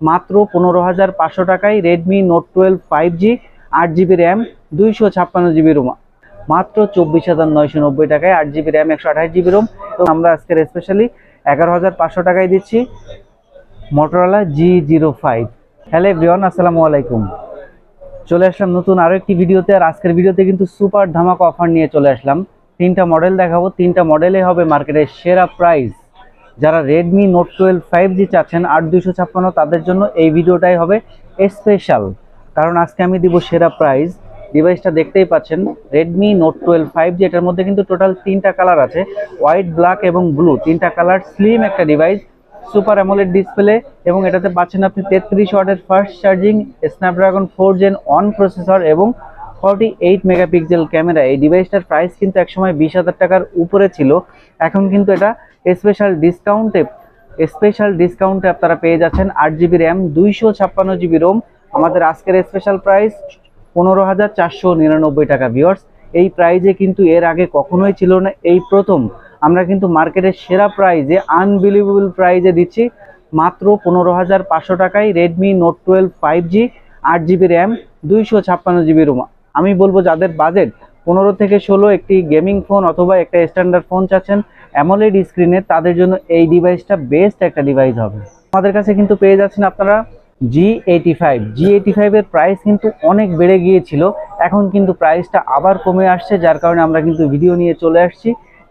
মাত্র 15,500 টাকায় Redmi note 12 5G 8GB RAM 256GB Rome মাত্র 24,990 টাকায় 8GB র্যাম 128GB রোম। এবং আমরা আজকের স্পেশালি 11,500 টাকায় দিচ্ছি মোটরোলা G05। হ্যালো এভরিওয়ান, আসসালামু আলাইকুম। চলে আসলাম নতুন আরো একটি ভিডিওতে। আর আজকের ভিডিওতে কিন্তু সুপার ধামাকা অফার নিয়ে চলে আসলাম। তিনটা মডেল দেখাবো, তিনটা মডেলে হবে মার্কেটের সেরা প্রাইস। যারা রেডমি নোট 12 5G চাচ্ছেন 8256, তাদের জন্য এই ভিডিওটাই হবে স্পেশাল, কারণ আজকে আমি দিব সেরা প্রাইস। ডিভাইসটা দেখতেই পাচ্ছেন, রেডমি নোট 12 5G। এটার মধ্যে কিন্তু টোটাল তিনটা কালার আছে, হোয়াইট, ব্ল্যাক এবং ব্লু। তিনটা কালার, স্লিম একটা ডিভাইস, সুপার অ্যামোলেড ডিসপ্লে, এবং এটাতে পাচ্ছেন আপনি 33 ওয়াটের fast charging, Snapdragon 4 Gen 1 processor এবং 48 মেগাপিক্সেল ক্যামেরা। এই ডিভাইসটার প্রাইস কিন্তু একসময় 20,000 টাকার উপরে ছিল, এখন কিন্তু এটা স্পেশাল ডিসকাউন্টে আপনারা পেয়ে যাচ্ছেন 8GB র্যাম 256GB রোম। আমাদের আজকের স্পেশাল প্রাইস 15,499 টাকা। ভিউয়ার্স, এই প্রাইজে কিন্তু এর আগে কখনোই ছিল না, এই প্রথম আমরা কিন্তু মার্কেটের সেরা প্রাইজে, আনবিলিভেবল প্রাইজে দিচ্ছি মাত্র 15,500 টাকায় Redmi note 12 5G 8GB RAM 256GB Rome. আমি বলবো যাদের বাজেট 15 থেকে 16 একটি গেমিং ফোন অথবা একটা স্ট্যান্ডার্ড ফোন চাচ্ছেন অ্যামোলেড স্ক্রিনে, তাদের জন্য এই ডিভাইসটা বেস্ট একটা ডিভাইস হবে। আমাদের কাছে কিন্তু পেয়ে যাচ্ছেন আপনারা G85 এর প্রাইস কিন্তু অনেক বেড়ে গিয়েছিল, এখন কিন্তু প্রাইসটা আবার কমে আসছে, যার কারণে আমরা কিন্তু ভিডিও নিয়ে চলে আসছি।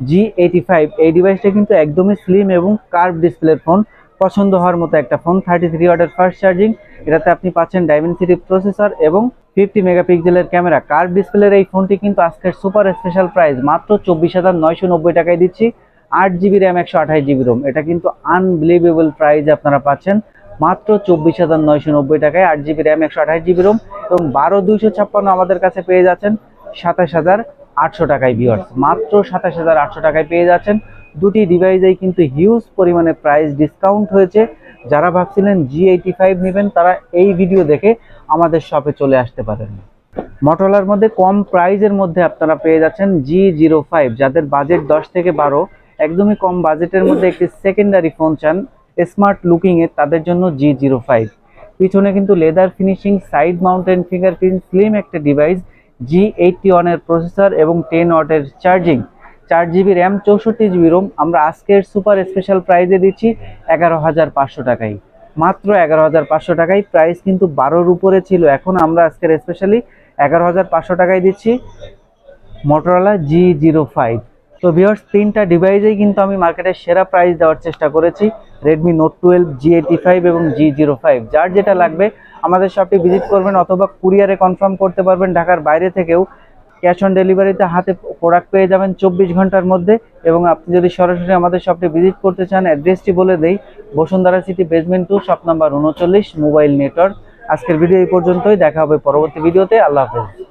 G85 এই ডিভাইসটা কিন্তু একদমই স্লিম এবং কার্ভ ডিসপ্লের ফোন, পছন্দ হওয়ার মতো একটা ফোন। 33 ওয়াটের ফাস্ট চার্জিং, এটাতে আপনি পাচ্ছেন ডাইমেনসিটি প্রসেসর এবং 50 মেগাপিক্সেলের ক্যামেরা। কার্ভ ডিসপ্লের এই ফোনটি কিন্তু আজকের সুপার স্পেশাল প্রাইস মাত্র 24,990 টাকায় দিচ্ছি 8GB র্যাম 128GB রোম। এটা কিন্তু আনবিলিভেবল প্রাইস আপনারা পাচ্ছেন মাত্র 24,990 টাকায় 8GB র্যাম 128GB রোম। এবং 12,256 আমাদের কাছে পেয়ে যাচ্ছেন 27,800 টাকায়। ভিউয়ার্স, মাত্র 27,800 টাকায় পেয়ে যাচ্ছেন। দুটি ডিভাইসেই কিন্তু হিউজ পরিমাণে প্রাইস ডিসকাউন্ট হয়েছে। যারা ভাবছিলেন G85 নেবেন, তারা এই ভিডিও দেখে আমাদের শপে চলে আসতে পারেন। মোটরোলার মধ্যে কম প্রাইজের মধ্যে আপনারা পেয়ে যাচ্ছেন G05। যাদের বাজেট 10 থেকে 12, একদমই কম বাজেটের মধ্যে একটি সেকেন্ডারি ফোন চান স্মার্ট লুকিং এর, তাদের জন্য G05। পিছনে কিন্তু leather finishing, side mountain fingerprint, slim একটা ডিভাইস, G81 এর প্রসেসর এবং 10 ওয়াটের charging, 4GB RAM 64GB Rome. আমরা আজকের সুপার স্পেশাল প্রাইজে দিচ্ছি 11,500 টাকায়, মাত্র 11,500 টাকায়। প্রাইস কিন্তু 12-র উপরে ছিল, এখন আমরা আজকের স্পেশালি 11,500 টাকায় দিচ্ছি মোটরোলা G05। তো ভিউয়ার্স, তিনটা ডিভাইসেই কিন্তু আমি মার্কেটের সেরা প্রাইস দেওয়ার চেষ্টা করেছি, রেডমি নোট 12, G85 এবং G05। যার যেটা লাগবে আমাদের শপে ভিজিট করবেন অথবা কুরিয়ারে কনফার্ম করতে পারবেন ঢাকার বাইরে থেকেও। ক্যাশ অন ডেলিভারিতে হাতে প্রোডাক্ট পেয়ে যাবেন 24 ঘন্টার মধ্যে। এবং আপনি যদি সরাসরি আমাদের শপে ভিজিট করতে চান, অ্যাড্রেসটি বলে দেই, Bashundhara city basement 2, shop number 39, mobile network. আজকের ভিডিও এই পর্যন্তই, দেখা হবে পরবর্তী ভিডিওতে। আল্লাহ হাফেজ।